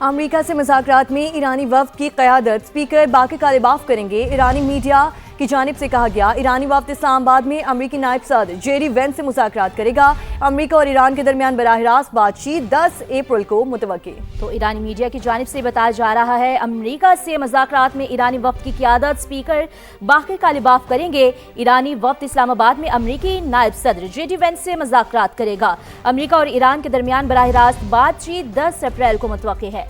امریکہ سے مذاکرات میں ایرانی وفد کی قیادت اسپیکر باقر کالباف کریں گے۔ ایرانی میڈیا کی جانب سے کہا گیا ایرانی وفد اسلام آباد میں امریکی نائب صدر جیری وینس سے مذاکرات کرے گا۔ امریکہ اور ایران کے درمیان براہ راست بات چیت 10 اپریل کو متوقع۔ تو ایرانی میڈیا کی جانب سے بتایا جا رہا ہے امریکہ سے مذاکرات میں ایرانی وفد کی قیادت اسپیکر باقر کالباف کریں گے۔ ایرانی وفد اسلام آباد میں امریکی نائب صدر جیری وینس سے مذاکرات کرے گا۔ امریکہ اور ایران کے درمیان براہ راست بات چیت 10 اپریل کو متوقع ہے۔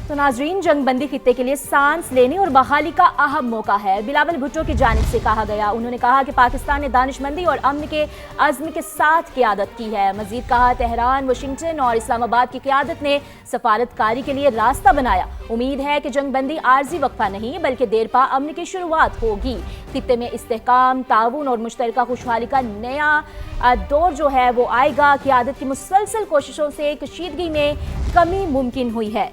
تو ناظرین، جنگ بندی خطے کے لیے سانس لینے اور بحالی کا اہم موقع ہے، بلاول بھٹو کی جانب سے کہا گیا۔ انہوں نے کہا کہ پاکستان نے دانش مندی اور امن کے عزم کے ساتھ قیادت کی ہے۔ مزید کہا تہران، واشنگٹن اور اسلام آباد کی قیادت نے سفارتکاری کے لیے راستہ بنایا۔ امید ہے کہ جنگ بندی عارضی وقفہ نہیں بلکہ دیر پا امن کی شروعات ہوگی۔ خطے میں استحکام، تعاون اور مشترکہ خوشحالی کا نیا دور جو ہے وہ آئے گا۔ قیادت کی مسلسل کوششوں سے کشیدگی میں کمی ممکن ہوئی ہے۔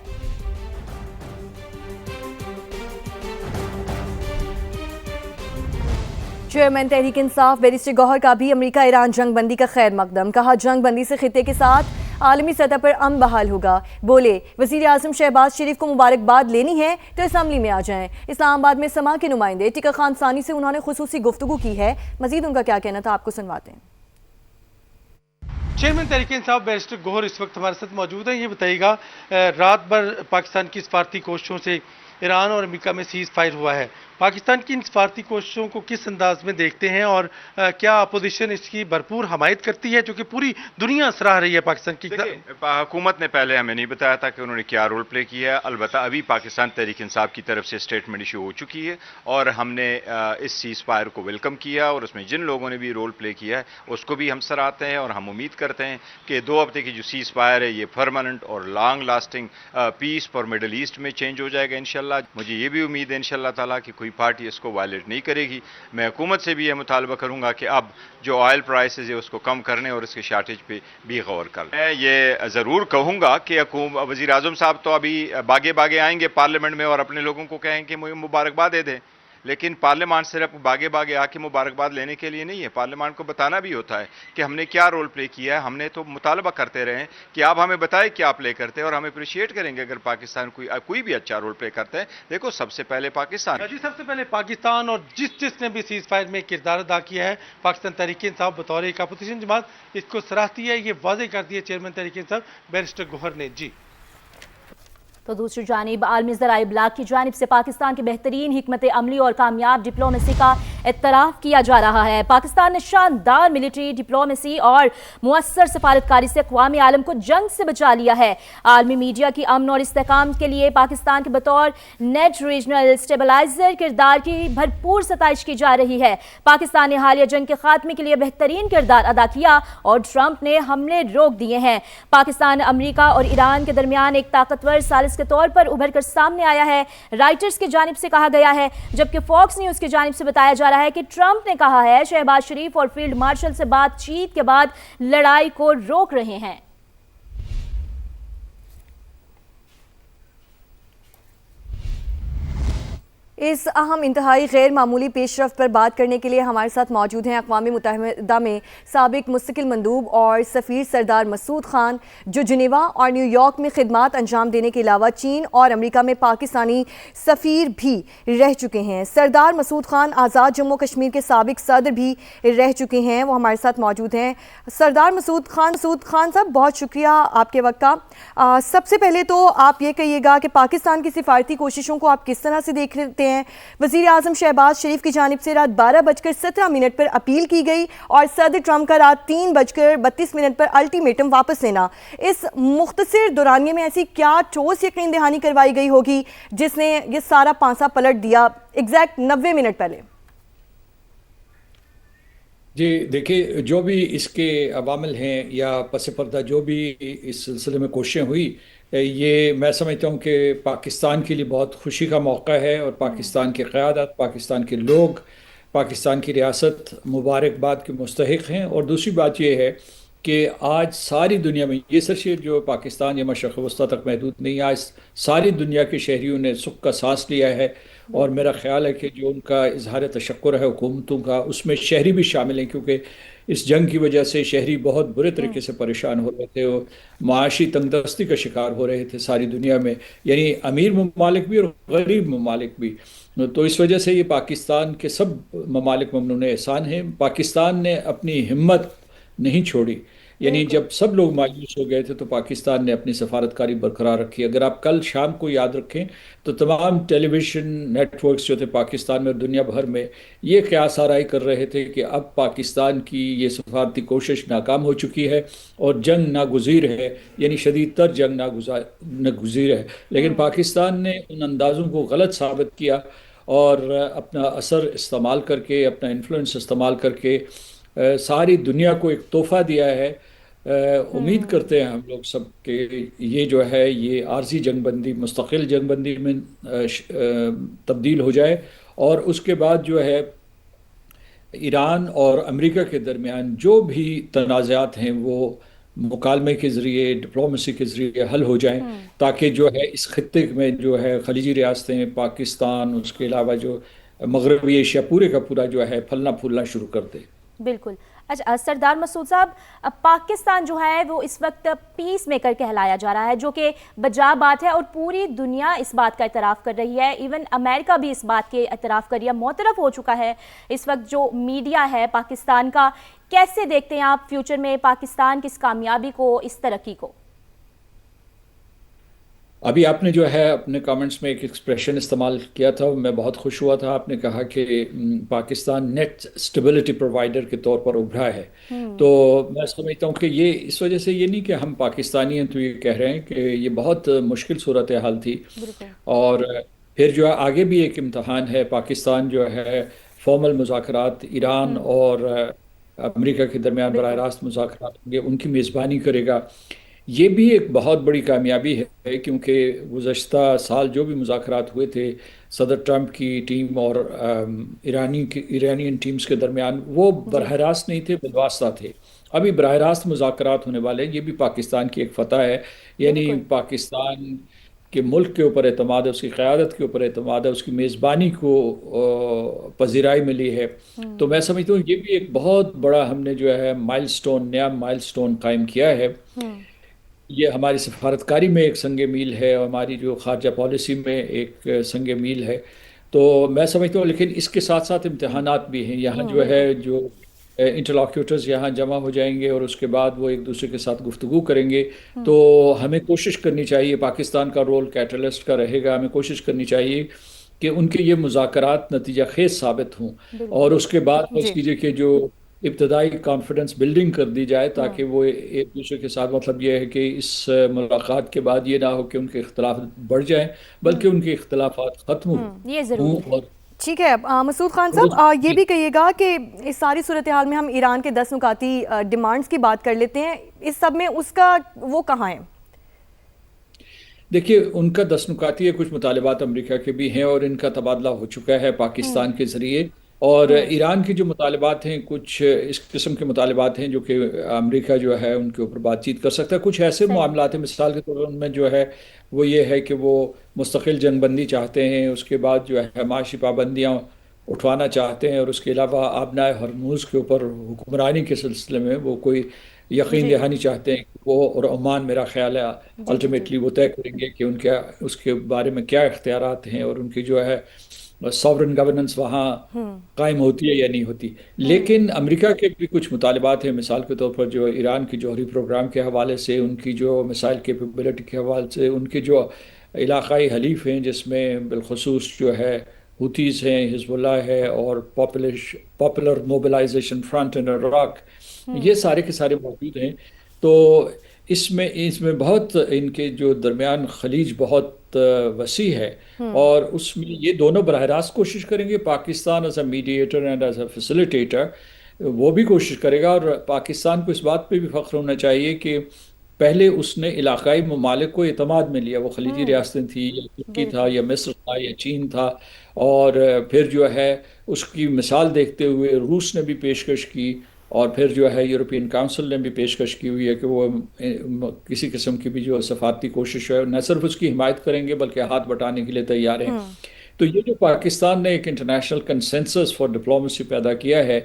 چیئرمین تحریک انصاف بیرسٹر گوہر کا بھی امریکہ ایران جنگ بندی کا خیر مقدم۔ کہا جنگ بندی سے خطے کے ساتھ عالمی سطح پر امن بحال ہوگا۔ بولے وزیر اعظم شہباز شریف کو مبارکباد لینی ہے تو اسمبلی میں آ جائیں۔ اسلام آباد میں سما کے نمائندے ٹکا خان ثانی سے انہوں نے خصوصی گفتگو کی ہے۔ مزید ان کا کیا کہنا تھا آپ کو سنواتے ہیں۔ چیئرمین تحریک انصاف بیرسٹر گوہر اس وقت ہمارے ساتھ موجود ہیں۔ یہ بتائیے گا رات بھر پاکستان کی سفارتی کوششوں سے ایران اور امریکہ میں سیز فائر ہوا ہے، پاکستان کی ان سفارتی کوششوں کو کس انداز میں دیکھتے ہیں اور کیا اپوزیشن اس کی بھرپور حمایت کرتی ہے جو کہ پوری دنیا سراہ رہی ہے پاکستان کی؟ حکومت نے پہلے ہمیں نہیں بتایا تھا کہ انہوں نے کیا رول پلے کیا ہے، البتہ ابھی پاکستان تحریک انصاف کی طرف سے اسٹیٹمنٹ ایشو ہو چکی ہے اور ہم نے اس سیز فائر کو ویلکم کیا اور اس میں جن لوگوں نے بھی رول پلے کیا ہے اس کو بھی ہم سراہتے ہیں اور ہم امید کرتے ہیں کہ 2 ہفتے کی جو سیز فائر ہے یہ پرماننٹ اور long lasting peace for Middle East میں چینج ہو جائے گا انشاءاللہ۔ مجھے یہ بھی امید ہے انشاءاللہ تعالیٰ کہ کوئی پارٹی اس کو وائلیٹ نہیں کرے گی۔ میں حکومت سے بھی یہ مطالبہ کروں گا کہ اب جو آئل پرائسز ہے اس کو کم کرنے اور اس کے شارٹیج پہ بھی غور کریں۔ میں یہ ضرور کہوں گا کہ وزیر اعظم صاحب تو ابھی باغے باغے آئیں گے پارلیمنٹ میں اور اپنے لوگوں کو کہیں کہ مجھے مبارکباد دے دیں، لیکن پارلیمان صرف باغے باغے آ کے مبارکباد لینے کے لیے نہیں ہے، پارلیمان کو بتانا بھی ہوتا ہے کہ ہم نے کیا رول پلے کیا ہے۔ ہم نے تو مطالبہ کرتے رہے ہیں کہ آپ ہمیں بتائیں کیا پلے کرتے ہیں اور ہم اپریشیٹ کریں گے اگر پاکستان کوئی بھی اچھا رول پلے کرتا ہے۔ دیکھو سب سے پہلے پاکستان جی، سب سے پہلے پاکستان اور جس نے بھی سیز فائر میں کردار ادا کیا ہے، پاکستان تحریک انصاف بطور ایک اپوزیشن جماعت اس کو سراہتی ہے، یہ واضح کر دیا چیئرمین تحریک انصاف بیرسٹر گوہر نے۔ جی تو دوسری جانب عالمی ذرائع ابلاغ کی جانب سے پاکستان کی بہترین حکمت عملی اور کامیاب ڈپلومیسی کا اعتراف کیا جا رہا ہے۔ پاکستان نے شاندار ملٹری ڈپلومیسی اور مؤثر سفارتکاری سے اقوام عالم کو جنگ سے بچا لیا ہے۔ عالمی میڈیا کی امن اور استحکام کے لیے پاکستان کے بطور نیٹ ریجنل اسٹیبلائزر کردار کی بھرپور ستائش کی جا رہی ہے۔ پاکستان نے حالیہ جنگ کے خاتمے کے لیے بہترین کردار ادا کیا اور ٹرمپ نے حملے روک دیے ہیں۔ پاکستان امریکہ اور ایران کے درمیان ایک طاقتور ثالث کے طور پر ابھر کر سامنے آیا ہے، رائٹرز کی جانب سے کہا گیا ہے، جبکہ فاکس نیوز کی جانب سے بتایا جا رہا ہے کہ ٹرمپ نے کہا ہے شہباز شریف اور فیلڈ مارشل سے بات چیت کے بعد لڑائی کو روک رہے ہیں۔ اس اہم انتہائی غیر معمولی پیش رفت پر بات کرنے کے لیے ہمارے ساتھ موجود ہیں اقوام متحدہ میں سابق مستقل مندوب اور سفیر سردار مسعود خان، جو جنیوا اور نیو یارک میں خدمات انجام دینے کے علاوہ چین اور امریکہ میں پاکستانی سفیر بھی رہ چکے ہیں۔ سردار مسعود خان آزاد جموں کشمیر کے سابق صدر بھی رہ چکے ہیں، وہ ہمارے ساتھ موجود ہیں۔ سردار مسعود خان صاحب، بہت شکریہ آپ کے وقت کا۔ سب سے پہلے تو آپ یہ کہیے گا کہ پاکستان کی سفارتی کوششوں کو آپ کس طرح سے دیکھتے ہیں؟ وزیر اعظم شہباز شریف کی جانب سے رات 12:17 پر اپیل کی گئی اور صدر ٹرمپ کا رات 3:32 پر الٹیمیٹم واپس لینا، اس مختصر دورانیے میں ایسی کیا ٹھوس یقین دہانی کروائی گئی ہوگی جس نے یہ سارا پانسا پلٹ دیا ایگزیکٹ 90 منٹ پہلے؟ جی دیکھیے، جو بھی اس کے عوامل ہیں یا پس پردہ جو بھی اس سلسلے میں کوششیں ہوئی، یہ میں سمجھتا ہوں کہ پاکستان کے لیے بہت خوشی کا موقع ہے اور پاکستان کی قیادت، پاکستان کے لوگ، پاکستان کی ریاست مبارکباد کے مستحق ہیں۔ اور دوسری بات یہ ہے کہ آج ساری دنیا میں یہ صرف جو پاکستان یا مشرق وسطیٰ تک محدود نہیں، آج ساری دنیا کے شہریوں نے سکھ کا سانس لیا ہے، اور میرا خیال ہے کہ جو ان کا اظہار تشکر ہے حکومتوں کا، اس میں شہری بھی شامل ہیں، کیونکہ اس جنگ کی وجہ سے شہری بہت برے طریقے سے پریشان ہو رہے تھے، اور معاشی تنگدستی کا شکار ہو رہے تھے ساری دنیا میں، یعنی امیر ممالک بھی اور غریب ممالک بھی۔ تو اس وجہ سے یہ پاکستان کے سب ممالک ممنون احسان ہیں۔ پاکستان نے اپنی ہمت نہیں چھوڑی، یعنی بالکل جب سب لوگ مایوس ہو گئے تھے تو پاکستان نے اپنی سفارتکاری برقرار رکھی۔ اگر آپ کل شام کو یاد رکھیں تو تمام ٹیلی ویژن نیٹ ورکس جو تھے پاکستان میں اور دنیا بھر میں یہ قیاس آرائی کر رہے تھے کہ اب پاکستان کی یہ سفارتی کوشش ناکام ہو چکی ہے اور جنگ ناگزیر ہے، یعنی شدید تر جنگ ناگزیر ہے۔ لیکن پاکستان نے ان اندازوں کو غلط ثابت کیا، اور اپنا اثر استعمال کر کے، اپنا انفلوئنس استعمال کر کے ساری دنیا کو ایک تحفہ دیا ہے۔ امید کرتے ہیں ہم لوگ سب کہ یہ جو ہے یہ عارضی جنگ بندی مستقل جنگ بندی میں تبدیل ہو جائے، اور اس کے بعد جو ہے ایران اور امریکہ کے درمیان جو بھی تنازعات ہیں وہ مکالمے کے ذریعے، ڈپلومیسی کے ذریعے حل ہو جائیں، تاکہ جو ہے اس خطے میں جو ہے خلیجی ریاستیں، پاکستان، اس کے علاوہ جو مغربی ایشیا پورے کا پورا جو ہے پھلنا پھولنا شروع کر دے۔ بالکل۔ اچھا سردار مسعود صاحب، پاکستان جو ہے وہ اس وقت پیس میکر کہلایا جا رہا ہے، جو کہ بجا بات ہے، اور پوری دنیا اس بات کا اعتراف کر رہی ہے، ایون امریکہ بھی اس بات کے اعتراف کر رہی ہے، معترف ہو چکا ہے اس وقت جو میڈیا ہے پاکستان کا۔ کیسے دیکھتے ہیں آپ فیوچر میں پاکستان کی اس کامیابی کو، اس ترقی کو؟ ابھی آپ نے جو ہے اپنے کامنٹس میں ایک ایکسپریشن استعمال کیا تھا، میں بہت خوش ہوا تھا۔ آپ نے کہا کہ پاکستان نیٹ اسٹیبلٹی پرووائڈر کے طور پر ابھرا ہے، تو میں سمجھتا ہوں کہ یہ اس وجہ سے یہ نہیں کہ ہم پاکستانی ہیں تو یہ کہہ رہے ہیں کہ یہ بہت مشکل صورتحال تھی، اور پھر جو ہے آگے بھی ایک امتحان ہے۔ پاکستان جو ہے فارمل مذاکرات ایران اور امریکہ کے درمیان براہ راست مذاکرات ہوں گے، ان کی میزبانی کرے گا۔ یہ بھی ایک بہت بڑی کامیابی ہے، کیونکہ گزشتہ سال جو بھی مذاکرات ہوئے تھے صدر ٹرمپ کی ٹیم اور ایرانین ٹیمز کے درمیان، وہ براہ راست نہیں تھے، بالواسطہ تھے۔ ابھی براہ راست مذاکرات ہونے والے، یہ بھی پاکستان کی ایک فتح ہے، یعنی پاکستان کے ملک کے اوپر اعتماد ہے، اس کی قیادت کے اوپر اعتماد ہے، اس کی میزبانی کو پذیرائی ملی ہے۔ تو میں سمجھتا ہوں یہ بھی ایک بہت بڑا ہم نے جو ہے نیا مائل سٹون قائم کیا ہے۔ یہ ہماری سفارتکاری میں ایک سنگ میل ہے، اور ہماری جو خارجہ پالیسی میں ایک سنگ میل ہے۔ تو میں سمجھتا ہوں لیکن اس کے ساتھ ساتھ امتحانات بھی ہیں۔ یہاں جو ہے جو انٹرلاکیوٹرز یہاں جمع ہو جائیں گے، اور اس کے بعد وہ ایک دوسرے کے ساتھ گفتگو کریں گے، تو ہمیں کوشش کرنی چاہیے، پاکستان کا رول کیٹلسٹ کا رہے گا، ہمیں کوشش کرنی چاہیے کہ ان کے یہ مذاکرات نتیجہ خیز ثابت ہوں، اور اس کے بعد اس کیجئے کہ جو ابتدائی کانفیڈنس بلڈنگ کر دی جائے، تاکہ وہ ایک دوسرے کے ساتھ، مطلب یہ ہے کہ اس ملاقات کے بعد یہ نہ ہو کہ ان کے اختلاف بڑھ جائیں، بلکہ ان کے اختلافات ختم ہوں۔ اور ٹھیک ہے مسعود خان صاحب، یہ بھی کہیے گا کہ اس ساری صورتحال میں ہم ایران کے 10 نکاتی ڈیمانڈز کی بات کر لیتے ہیں، اس سب میں اس کا وہ کہاں ہے؟ دیکھیے ان کا 10 نکاتی ہے، کچھ مطالبات امریکہ کے بھی ہیں، اور ان کا تبادلہ ہو چکا ہے پاکستان کے ذریعے، اور ایران کے جو مطالبات ہیں کچھ اس قسم کے مطالبات ہیں جو کہ امریکہ جو ہے ان کے اوپر بات چیت کر سکتا ہے۔ کچھ ایسے معاملات ہیں مثال کے طور پر ان میں جو ہے وہ یہ ہے کہ وہ مستقل جنگ بندی چاہتے ہیں، اس کے بعد جو ہے معاشی پابندیاں اٹھوانا چاہتے ہیں، اور اس کے علاوہ آبنائے ہرموز کے اوپر حکمرانی کے سلسلے میں وہ کوئی یقین دہانی چاہتے ہیں۔ وہ اور عمان میرا خیال ہے الٹیمیٹلی وہ طے کریں گے کہ ان کے اس کے بارے میں کیا اختیارات ہیں، اور ان کی جو ہے ساورن گورننس وہاں قائم ہوتی ہے یا نہیں ہوتی۔ لیکن امریکہ کے بھی کچھ مطالبات ہیں، مثال کے طور پر جو ایران کی جوہری پروگرام کے حوالے سے، ان کی جو مسائل کیپیبلٹی کے حوالے سے، ان کے جو علاقائی حلیف ہیں جس میں بالخصوص جو ہے ہوتیز ہیں، حزب اللہ ہے، اور پاپولر موبلائزیشن فرنٹ ان عراق، یہ سارے کے سارے موجود ہیں۔ تو اس میں بہت ان کے جو درمیان خلیج بہت وسیع ہے، اور اس میں یہ دونوں براہ راست کوشش کریں گے، Pakistan as a mediator and as a facilitator وہ بھی کوشش کرے گا، اور پاکستان کو اس بات پہ بھی فخر ہونا چاہیے کہ پہلے اس نے علاقائی ممالک کو اعتماد میں لیا، وہ خلیجی ریاستیں تھیں، یا ترکی تھا، یا مصر تھا، یا چین تھا، اور پھر جو ہے اس کی مثال دیکھتے ہوئے روس نے بھی پیشکش کی، اور پھر جو ہے یورپین کونسل نے بھی پیشکش کی ہوئی ہے کہ وہ کسی قسم کی بھی جو سفارتی کوشش ہے نہ صرف اس کی حمایت کریں گے بلکہ ہاتھ بٹانے کے لیے تیار ہیں. تو یہ جو پاکستان نے ایک انٹرنیشنل کنسنسس فار ڈپلومیسی پیدا کیا ہے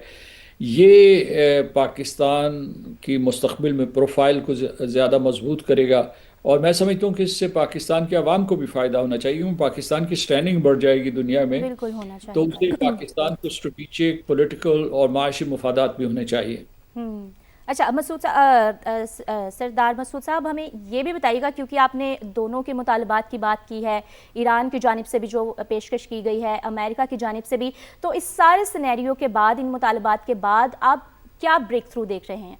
یہ پاکستان کی مستقبل میں پروفائل کو زیادہ مضبوط کرے گا اور میں سمجھتا ہوں کہ اس سے پاکستان کے عوام کو بھی فائدہ ہونا چاہیے کیونکہ پاکستان کی سٹینڈنگ بڑھ جائے گی دنیا میں بالکل ہونا تو چاہیے. اس سے پاکستان کو اسٹریٹجک پولیٹیکل اور معاشی مفادات بھی ہونے چاہیے. اچھا سردار مسعود صاحب ہمیں یہ بھی بتائیے گا کیونکہ آپ نے دونوں کے مطالبات کی بات کی ہے ایران کی جانب سے بھی جو پیشکش کی گئی ہے امریکہ کی جانب سے بھی تو اس سارے سینیریو کے بعد ان مطالبات کے بعد آپ کیا بریک تھرو دیکھ رہے ہیں؟